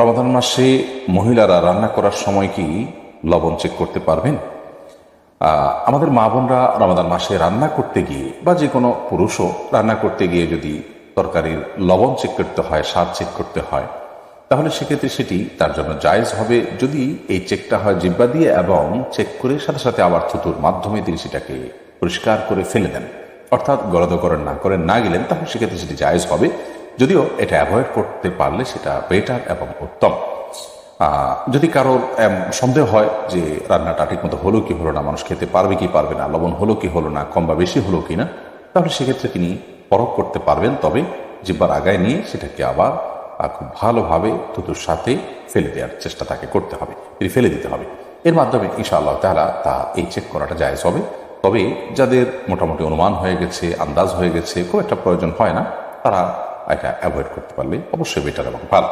রমাদান মাসে মহিলারা রান্না করার সময় কি লবণ চেক করতে পারবেন? আমাদের মা বোনরা রমাদান মাসে রান্না করতে গিয়ে বা যে কোনো পুরুষও রান্না করতে গিয়ে যদি তরকারির লবণ চেক করতে হয়, স্বাদ চেক করতে হয়, তাহলে সেক্ষেত্রে সেটি তার জন্য জায়েজ হবে যদি এই চেকটা হয় জিহ্বা দিয়ে এবং চেক করে সাথে সাথে আবার থুতুর মাধ্যমে তিনি সেটাকে পরিষ্কার করে ফেলে দেন, অর্থাৎ গলদকরণ না গেলেন, তাহলে সেক্ষেত্রে সেটি জায়েজ হবে। যদিও এটা অ্যাভয়েড করতে পারলে সেটা বেটার এবং উত্তম। যদি কারোর সন্দেহ হয় যে রান্নাটা ঠিক মতো হলো কি হলো না, মানুষ খেতে পারবে কি পারবে না, লবণ হলো কি হলো না, কম বা বেশি হলো কি না, তাহলে সেক্ষেত্রে তিনি পরখ করতে পারবেন। তবে জিহ্বার আগায় নিয়ে সেটাকে আবার খুব ভালোভাবে থুতুর সাথে ফেলে দেওয়ার চেষ্টা তাকে করতে হবে, তিনি ফেলে দিতে হবে। এর মাধ্যমে ইনশাআল্লাহ তাআলা এই চেক করাটা জায়েজ হবে। তবে যাদের মোটামুটি অনুমান হয়ে গেছে, আন্দাজ হয়ে গেছে, খুব একটা প্রয়োজন হয় না, তারা এটা অ্যাভয়েড করতে পারলে অবশ্যই বেটার এবং ভালো।